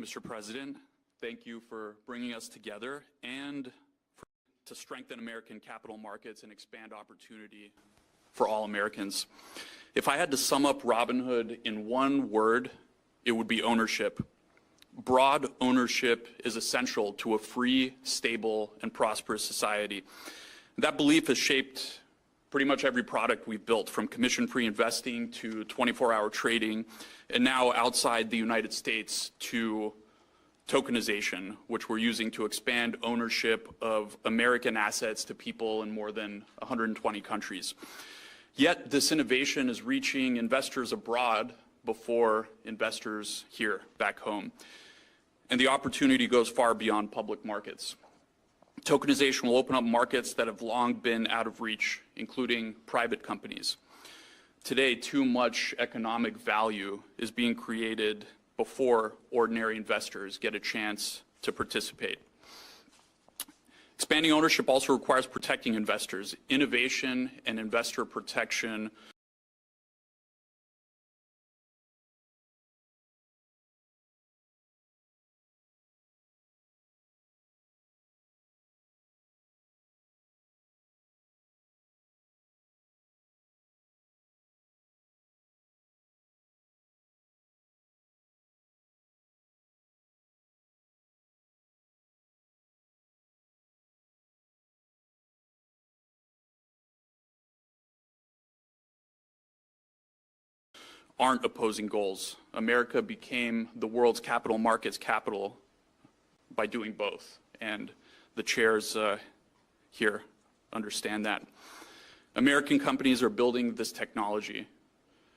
Mr. President. Thank you for bringing us together and to strengthen American capital markets and expand opportunity for all Americans. If I had to sum up Robinhood in one word, it would be ownership. Broad ownership is essential to a free, stable, and prosperous society. That belief has shaped pretty much every product we've built, from commission-free investing to 24-hour trading, and now outside the United States to tokenization, which we're using to expand ownership of American assets to people in more than 120 countries. Yet this innovation is reaching investors abroad before investors here back home. And the opportunity goes far beyond public markets. Tokenization will open up markets that have long been out of reach, including private companies. Today, too much economic value is being created before ordinary investors get a chance to participate. Expanding ownership also requires protecting investors. Innovation and investor protection aren't opposing goals. America became the world's capital markets capital by doing both, and the chairs here understand that. American companies are building this technology.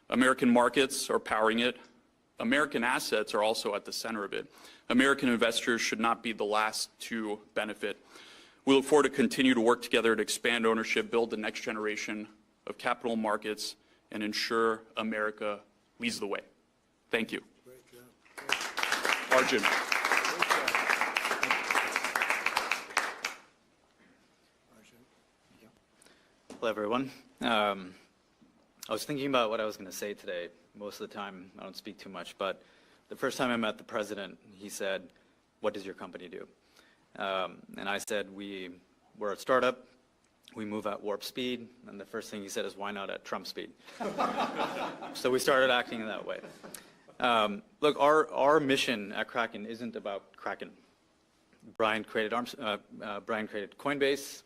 American markets are powering it. American assets are also at the center of it. American investors should not be the last to benefit. We look forward to continue to work together to expand ownership, build the next generation of capital markets, and ensure America leads the way. Thank you. Great job. Arjun. Hello, everyone. I was thinking about what I was going to say today. Most of the time, I don't speak too much, but the first time I met the president, he said, "What does your company do?" And I said, we're a startup. We move at warp speed, and the first thing he said is, "Why not at Trump speed?" So we started acting in that way. Look, our mission at Kraken isn't about Kraken. Brian created Coinbase.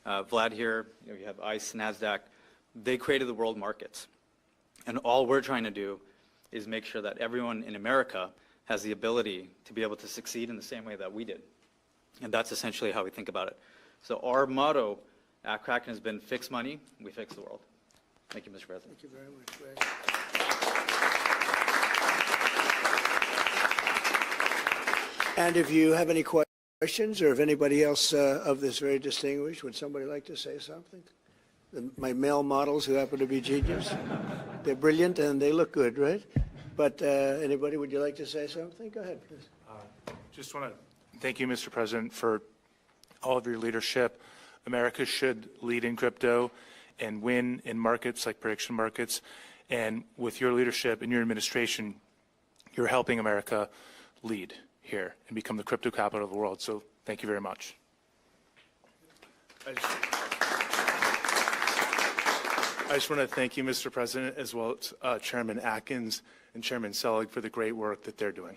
Vlad here, you have ICE, NASDAQ. They created the world markets, and all we're trying to do is make sure that everyone in America has the ability to be able to succeed in the same way that we did, and that's essentially how we think about it. So our motto at Kraken has been fix money, we fix the world. Thank you, Mr. President. Thank you very much, Greg. And if you have any questions, or if anybody else of this very distinguished, would somebody like to say something? My male models who happen to be genius. They're brilliant and they look good, right? But anybody, would you like to say something? Go ahead, please. Just want to thank you, Mr. President, for all of your leadership. America should lead in crypto and win in markets like prediction markets. And with your leadership and your administration, you're helping America lead here and become the crypto capital of the world. So thank you very much. I just want to thank you, Mr. President, as well as Chairman Atkins and Chairman Selig for the great work that they're doing.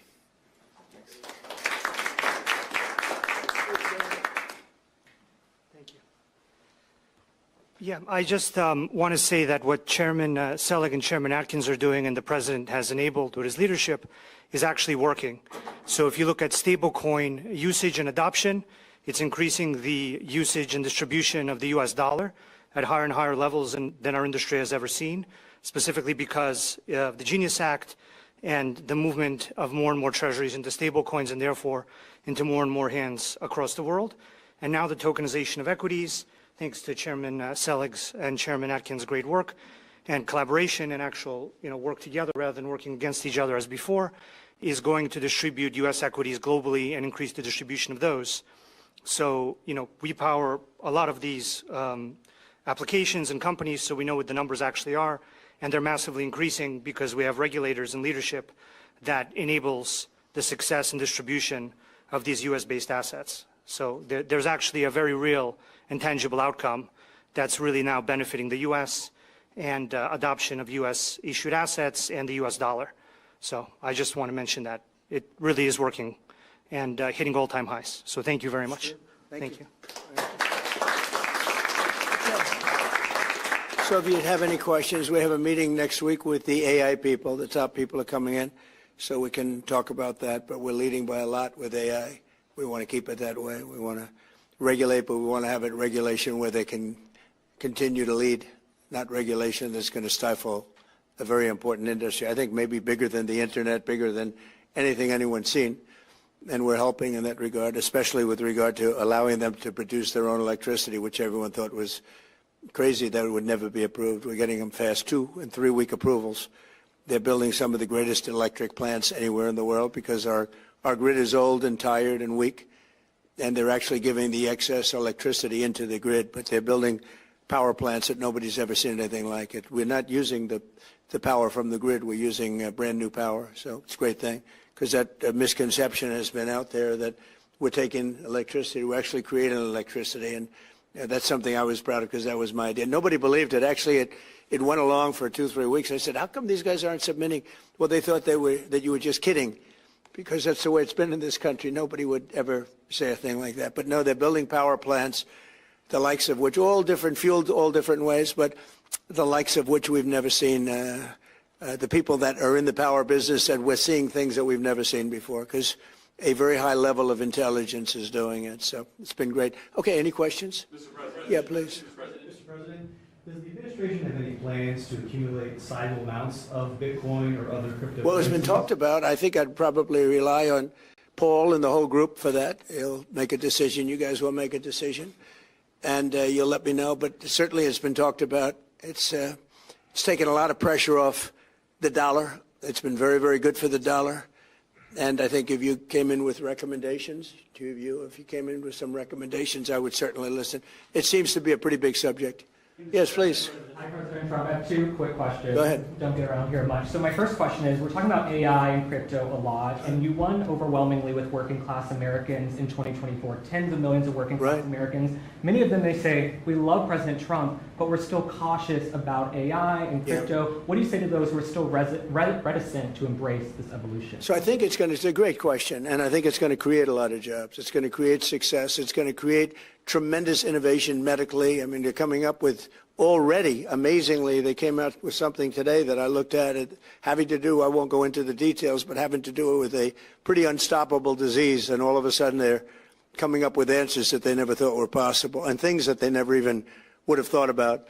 Yeah, I just want to say that what Chairman Selig and Chairman Atkins are doing and the President has enabled with his leadership is actually working. So if you look at stablecoin usage and adoption, it's increasing the usage and distribution of the US dollar at higher and higher levels than our industry has ever seen, specifically because of the Genius Act and the movement of more and more treasuries into stablecoins and therefore into more and more hands across the world. And now the tokenization of equities, thanks to Chairman Selig's and Chairman Atkins' great work and collaboration and actual work together rather than working against each other as before, is going to distribute U.S. equities globally and increase the distribution of those. So, we power a lot of these applications and companies, so we know what the numbers actually are, and they're massively increasing because we have regulators and leadership that enables the success and distribution of these U.S.-based assets. So there's actually a very real and tangible outcome that's really now benefiting the U.S. and adoption of U.S.-issued assets and the U.S. dollar. So I just want to mention that it really is working and hitting all-time highs. So thank you very much. Thank you. So if you have any questions, we have a meeting next week with the AI people. The top people are coming in, so we can talk about that. But we're leading by a lot with AI. We want to keep it that way. We want to regulate, but we want to have it regulation where they can continue to lead, not regulation that's going to stifle a very important industry. I think maybe bigger than the internet, bigger than anything anyone's seen. And we're helping in that regard, especially with regard to allowing them to produce their own electricity, which everyone thought was crazy that it would never be approved. We're getting them fast 2- and 3-week approvals. They're building some of the greatest electric plants anywhere in the world because our grid is old and tired and weak, and they're actually giving the excess electricity into the grid, but they're building power plants that nobody's ever seen anything like it. We're not using the power from the grid. We're using brand new power, so it's a great thing because that misconception has been out there that we're taking electricity. We're actually creating electricity, and that's something I was proud of because that was my idea. Nobody believed it. Actually, it went along for 2-3 weeks. I said, how come these guys aren't submitting? Well, they thought that you were just kidding, because that's the way it's been in this country. Nobody would ever say a thing like that. But no, they're building power plants, the likes of which, all different, fueled all different ways, but the likes of which we've never seen. The people that are in the power business, and we're seeing things that we've never seen before, because a very high level of intelligence is doing it. So it's been great. Okay, any questions? Mr. President. Yeah, please. Mr. President, does the administration have any plans to accumulate sizable amounts of Bitcoin or other cryptocurrencies? Well, it's been talked about. I think I'd probably rely on Paul and the whole group for that. He'll make a decision. You guys will make a decision, and you'll let me know. But certainly it's been talked about. It's taken a lot of pressure off the dollar. It's been very, very good for the dollar. And I think if you came in with recommendations, two of you, if you came in with some recommendations, I would certainly listen. It seems to be a pretty big subject. Yes, please. Hi, President Trump. I have 2 quick questions. Go ahead. Don't get around here much. So my first question is, we're talking about AI and crypto a lot, and you won overwhelmingly with working class Americans in 2024, tens of millions of working class Americans. Many of them, they say, we love President Trump, but we're still cautious about AI and crypto. Yeah. What do you say to those who are still reticent to embrace this evolution? So I think it's a great question, and I think it's going to create a lot of jobs. It's going to create success. It's going to create tremendous innovation medically. I mean, they're coming up with already, amazingly, they came out with something today that I looked at, it having to do, I won't go into the details, but having to do with a pretty unstoppable disease, and all of a sudden they're coming up with answers that they never thought were possible, and things that they never even would have thought about.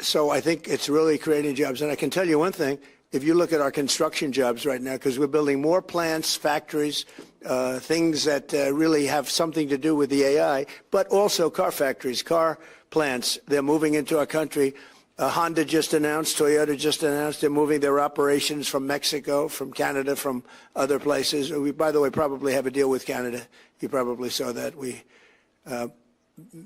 So I think it's really creating jobs. And I can tell you one thing, if you look at our construction jobs right now, because we're building more plants, factories, things that really have something to do with the AI, but also car factories, car plants. They're moving into our country. Honda just announced, Toyota just announced they're moving their operations from Mexico, from Canada, from other places. We, by the way, probably have a deal with Canada. You probably saw that.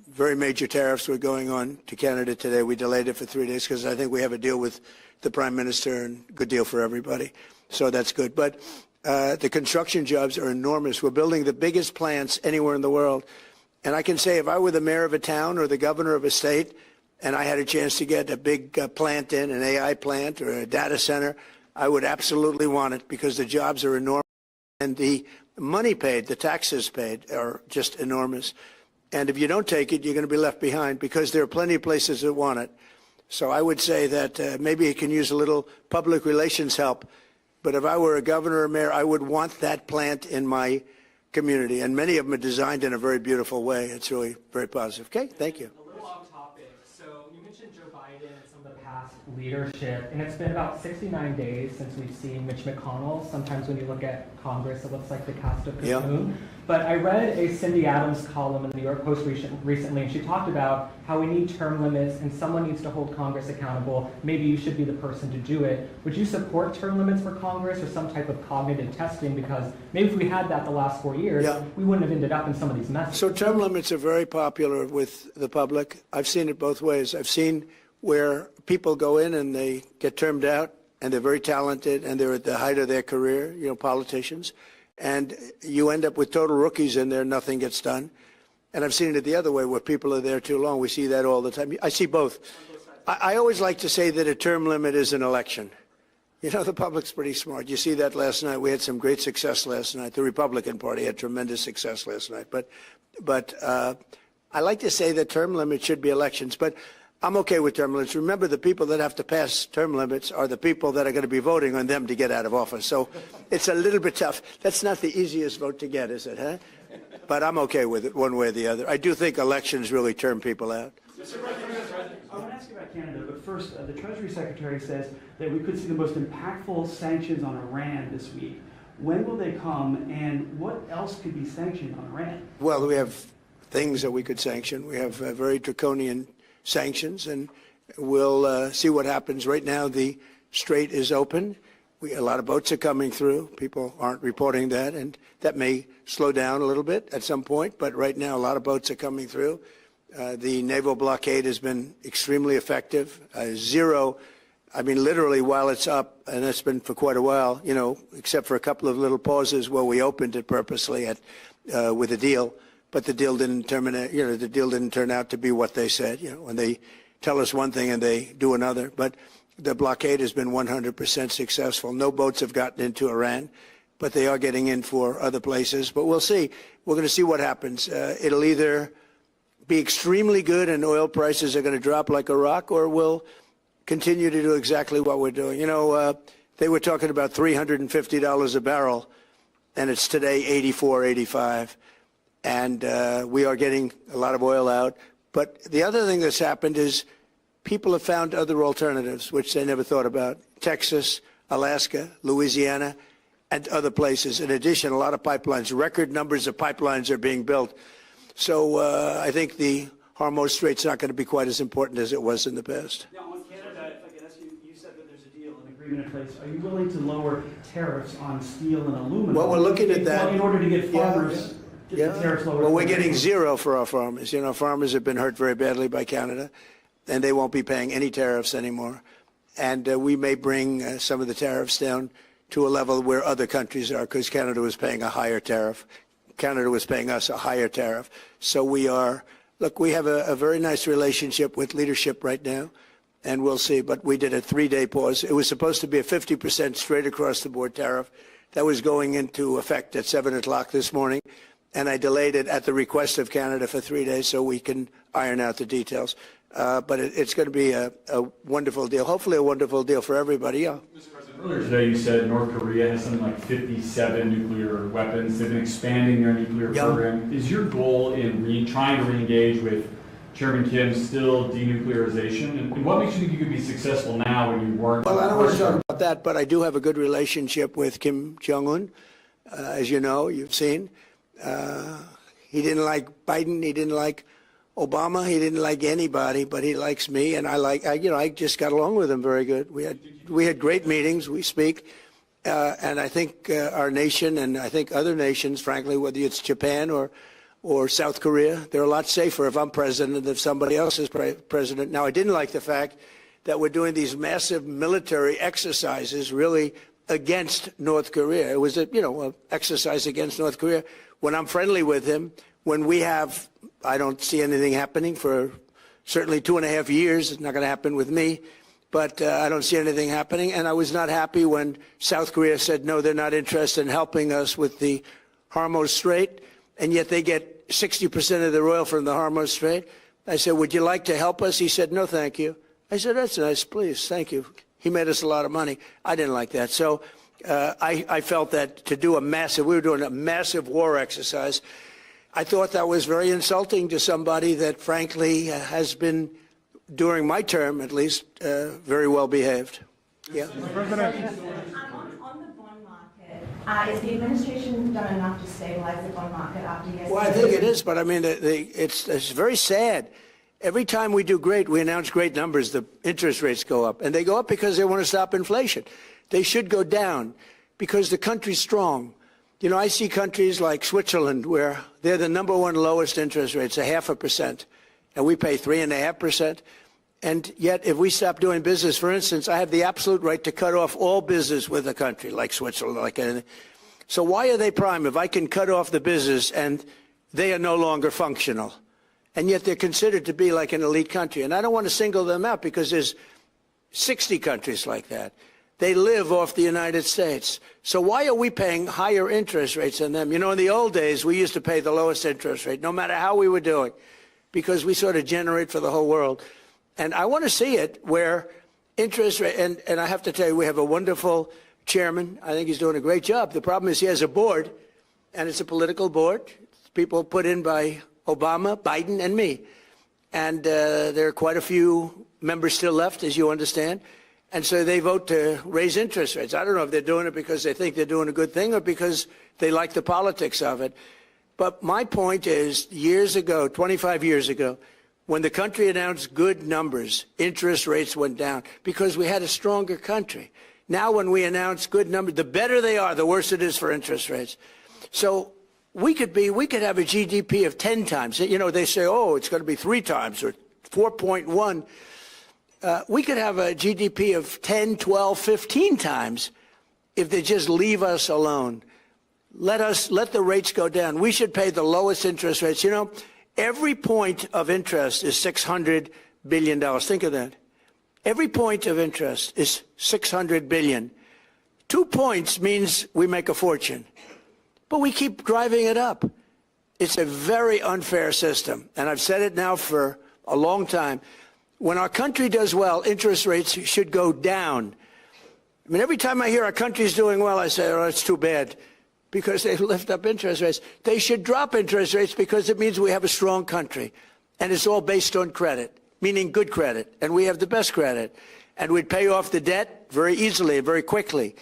Very major tariffs were going on to Canada today. We delayed it for 3 days because I think we have a deal with the Prime Minister, and good deal for everybody. So that's good. But the construction jobs are enormous. We're building the biggest plants anywhere in the world. And I can say if I were the mayor of a town or the governor of a state and I had a chance to get a big plant in, an AI plant or a data center, I would absolutely want it because the jobs are enormous and the money paid, the taxes paid are just enormous. And if you don't take it, you're going to be left behind because there are plenty of places that want it. So I would say that maybe it can use a little public relations help. But if I were a governor or mayor, I would want that plant in my community. And many of them are designed in a very beautiful way. It's really very positive. Okay, thank you. A little off topic. So you mentioned Joe Biden and some of the past leadership, and it's been about 69 days since we've seen Mitch McConnell. Sometimes when you look at Congress, it looks like the cast of Cocoon. But I read a Cindy Adams column in the New York Post recently, and she talked about how we need term limits and someone needs to hold Congress accountable. Maybe you should be the person to do it. Would you support term limits for Congress or some type of cognitive testing? Because maybe if we had that the last 4 years, we wouldn't have ended up in some of these messes. So term limits are very popular with the public. I've seen it both ways. I've seen where people go in and they get termed out and they're very talented and they're at the height of their career, politicians. and you end up with total rookies in there, nothing gets done. And I've seen it the other way, where people are there too long. We see that all the time. I see both. I always like to say that a term limit is an election. You know, the public's pretty smart. You see that last night. We had some great success last night. The Republican Party had tremendous success last night. But I like to say that term limits should be elections. But I'm okay with term limits. Remember, the people that have to pass term limits are the people that are going to be voting on them to get out of office. So it's a little bit tough. That's not the easiest vote to get, is it, huh? But I'm okay with it one way or the other. I do think elections really turn people out. Mr. President, I want to ask you about Canada, but first, the Treasury Secretary says that we could see the most impactful sanctions on Iran this week. When will they come, and what else could be sanctioned on Iran? Well, we have things that we could sanction. We have very draconian sanctions, and we'll see what happens. Right now, the strait is open. A lot of boats are coming through. People aren't reporting that, and that may slow down a little bit at some point, but right now a lot of boats are coming through. The naval blockade has been extremely effective. Zero, I mean, literally while it's up, and it's been for quite a while, you know, except for a couple of little pauses where we opened it purposely with a deal, but the deal didn't terminate, you know, the deal didn't turn out to be what they said, you know, when they tell us one thing and they do another. But the blockade has been 100% successful. No boats have gotten into Iran, but they are getting in for other places. But we'll see. We're going to see what happens. It'll either be extremely good and oil prices are going to drop like a rock, or we'll continue to do exactly what we're doing. You know, they were talking about $350 a barrel, and it's today 84, 85. And we are getting a lot of oil out. But the other thing that's happened is people have found other alternatives, which they never thought about. Texas, Alaska, Louisiana, and other places. In addition, a lot of pipelines, record numbers of pipelines are being built. So I think the Hormuz Strait's not going to be quite as important as it was in the past. Now, on Canada, if I could ask you, you said that there's a deal, an agreement in place. Are you willing to lower tariffs on steel and aluminum? Well, we're looking at that. In order to get farmers, get the tariffs lowered. Well, we're getting zero for our farmers. You know, farmers have been hurt very badly by Canada, and they won't be paying any tariffs anymore. And we may bring some of the tariffs down to a level where other countries are, because Canada was paying a higher tariff. Canada was paying us a higher tariff. So we are, look, we have a very nice relationship with leadership right now, and we'll see. But we did a 3-day pause. It was supposed to be a 50% straight across the board tariff. That was going into effect at 7 o'clock this morning, and I delayed it at the request of Canada for 3 days so we can iron out the details. But it's going to be a wonderful deal, hopefully a wonderful deal for everybody. Yeah. Mr. President, earlier today you said North Korea has something like 57 nuclear weapons. They've been expanding their nuclear program. Is your goal in trying to re-engage with Chairman Kim still denuclearization? And what makes you think you could be successful now when you weren't? Well, I don't want to talk about that, but I do have a good relationship with Kim Jong-un. As you know, you've seen. He didn't like Biden. He didn't like Obama. He didn't like anybody, but he likes me, and I just got along with him very good. We had great meetings. We speak, and I think our nation, and I think other nations, frankly, whether it's Japan or South Korea, they're a lot safer if I'm president than if somebody else is president. Now, I didn't like the fact that we're doing these massive military exercises, really against North Korea. It was an exercise against North Korea. When I'm friendly with him, when we have, I don't see anything happening for certainly 2.5 years. It's not going to happen with me, but I don't see anything happening. And I was not happy when South Korea said, no, they're not interested in helping us with the Hormuz Strait, and yet they get 60% of their oil from the Hormuz Strait. I said, would you like to help us? He said, no, thank you. I said, that's nice, please, thank you. He made us a lot of money. I didn't like that. So I felt that to do we were doing a massive war exercise. I thought that was very insulting to somebody that, frankly, has been, during my term at least, very well behaved. Yeah. On the bond market, is the administration done enough to stabilize the bond market after yesterday? Well, I think it is, but I mean, it's very sad. Every time we do great, we announce great numbers, the interest rates go up. And they go up because they want to stop inflation. They should go down because the country's strong. You know, I see countries like Switzerland where they're the #1 lowest interest rates, 0.5%, and we pay 3.5%. And yet, if we stop doing business, for instance, I have the absolute right to cut off all business with a country like Switzerland, like anything. So why are they prime if I can cut off the business and they are no longer functional? And yet they're considered to be like an elite country. And I don't want to single them out because there's 60 countries like that. They live off the United States. So why are we paying higher interest rates than them? You know, in the old days, we used to pay the lowest interest rate, no matter how we were doing, because we sort of generate for the whole world. And I want to see it where interest rate, and I have to tell you, we have a wonderful chairman. I think he's doing a great job. The problem is he has a board, and it's a political board. It's people put in by Obama, Biden, and me. And there are quite a few members still left, as you understand. And so they vote to raise interest rates. I don't know if they're doing it because they think they're doing a good thing or because they like the politics of it. But my point is, years ago, 25 years ago, when the country announced good numbers, interest rates went down because we had a stronger country. Now when we announce good numbers, the better they are, the worse it is for interest rates. So we could have a GDP of 10 times. You know, they say, oh, it's going to be 3 times or 4.1. We could have a GDP of 10, 12, 15 times if they just leave us alone. Let the rates go down. We should pay the lowest interest rates. You know, every point of interest is $600 billion. Think of that. Every point of interest is $600 billion. 2 points means we make a fortune, but we keep driving it up. It's a very unfair system, and I've said it now for a long time. When our country does well, interest rates should go down. I mean, every time I hear our country's doing well, I say, oh, it's too bad, because they lift up interest rates. They should drop interest rates because it means we have a strong country. And it's all based on credit, meaning good credit. And we have the best credit. And we'd pay off the debt very easily, very quickly.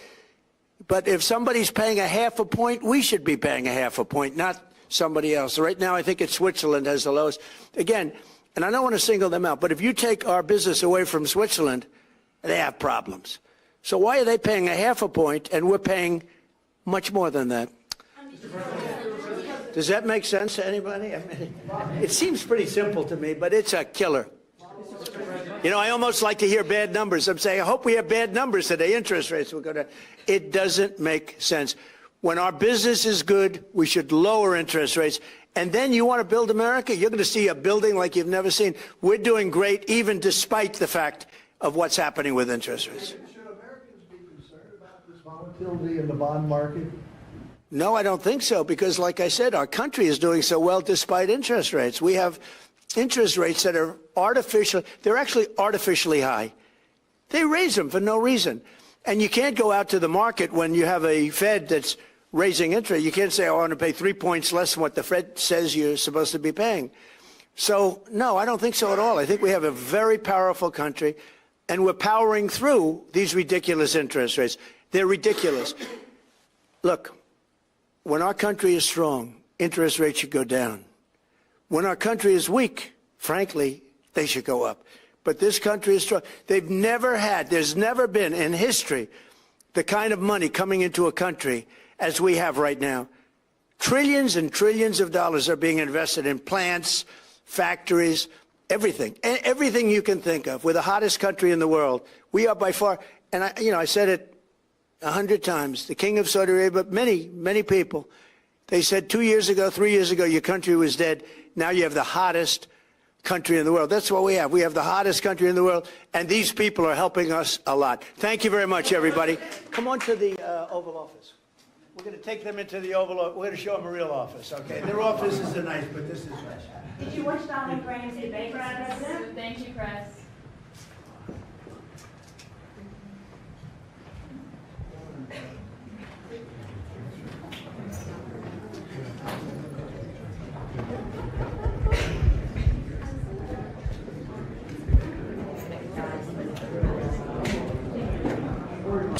But if somebody's paying a half a point, we should be paying a half a point, not somebody else. Right now, I think it's Switzerland has the lowest. Again, and I don't want to single them out, but if you take our business away from Switzerland, they have problems. So why are they paying a half a point and we're paying much more than that? Does that make sense to anybody? I mean, it seems pretty simple to me, but it's a killer. You know, I almost like to hear bad numbers. I'm saying, I hope we have bad numbers today. Interest rates will go down. It doesn't make sense. When our business is good, we should lower interest rates. And then you want to build America, you're going to see a building like you've never seen. We're doing great, even despite the fact of what's happening with interest rates. Should Americans be concerned about this volatility in the bond market? No, I don't think so, because like I said, our country is doing so well despite interest rates. We have interest rates that are artificial. They're actually artificially high. They raise them for no reason. And you can't go out to the market when you have a Fed that's raising interest. You can't say, I want to pay 3 points less than what the Fed says you're supposed to be paying. So, no, I don't think so at all. I think we have a very powerful country, and we're powering through these ridiculous interest rates. They're ridiculous. Look, when our country is strong, interest rates should go down. When our country is weak, frankly, they should go up. But this country is strong. There's never been in history the kind of money coming into a country as we have right now. Trillions and trillions of dollars are being invested in plants, factories, everything. Everything you can think of. We're the hottest country in the world. We are by far, and I said it 100 times, the king of Saudi Arabia, but many, many people, they said 2 years ago, 3 years ago, your country was dead. Now you have the hottest country in the world. That's what we have. We have the hottest country in the world, and these people are helping us a lot. Thank you very much, everybody. Come on to the Oval Office. We're going to take them into the Oval Office. We're going to show them a real office, okay? Their offices are nice, but this is nice. Did you watch Donald Graham's debate, Mr. President? Thank you, Chris.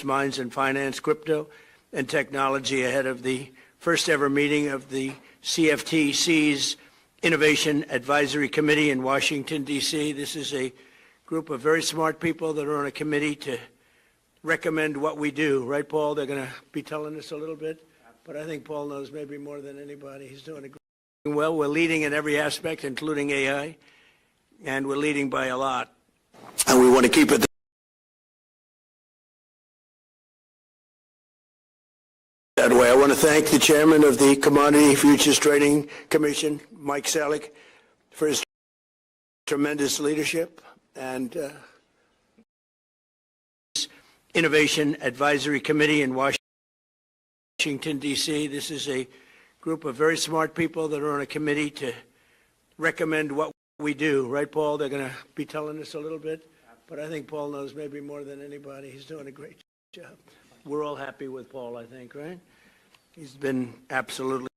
Minds in finance, crypto, and technology ahead of the first ever meeting of the CFTC's Innovation Advisory Committee in Washington, D.C. This is a group of very smart people that are on a committee to recommend what we do. Right, Paul? They're going to be telling us a little bit, but I think Paul knows maybe more than anybody. He's doing well. We're leading in every aspect, including AI, and we're leading by a lot. And we want to keep it that way. I want to to thank the chairman of the Commodity Futures Trading Commission, Mike Selig, for his tremendous leadership and Innovation Advisory Committee in Washington, D.C. This is a group of very smart people that are on a committee to recommend what we do. Right, Paul? They're going to be telling us a little bit, but I think Paul knows maybe more than anybody. He's doing a great job. We're all happy with Paul, I think, right? He's been absolutely.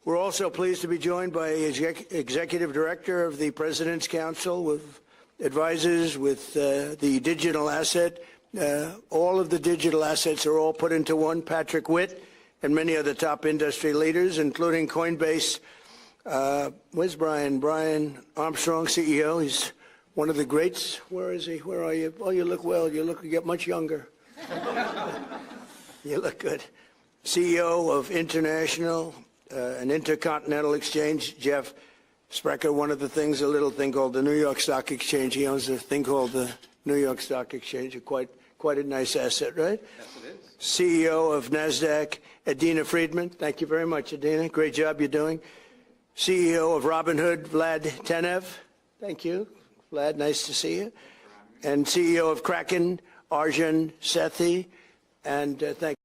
We're also pleased to be joined by Executive Director of the President's Council, with advisors with the digital asset. All of the digital assets are all put into one. Patrick Witt and many other top industry leaders, including Coinbase. Where's Brian? Brian Armstrong, CEO. He's one of the greats. Where is he? Where are you? Oh, you look well. You get much younger. You look good. CEO of International, an intercontinental exchange, Jeff Sprecher. One of the things, a little thing called the New York Stock Exchange. He owns a thing called the New York Stock Exchange. Quite a nice asset, right? Yes, it is. CEO of NASDAQ, Adina Friedman. Thank you very much, Adina. Great job you're doing. CEO of Robinhood, Vlad Tenev. Thank you, Vlad. Nice to see you. And CEO of Kraken, Arjun Sethi. And thank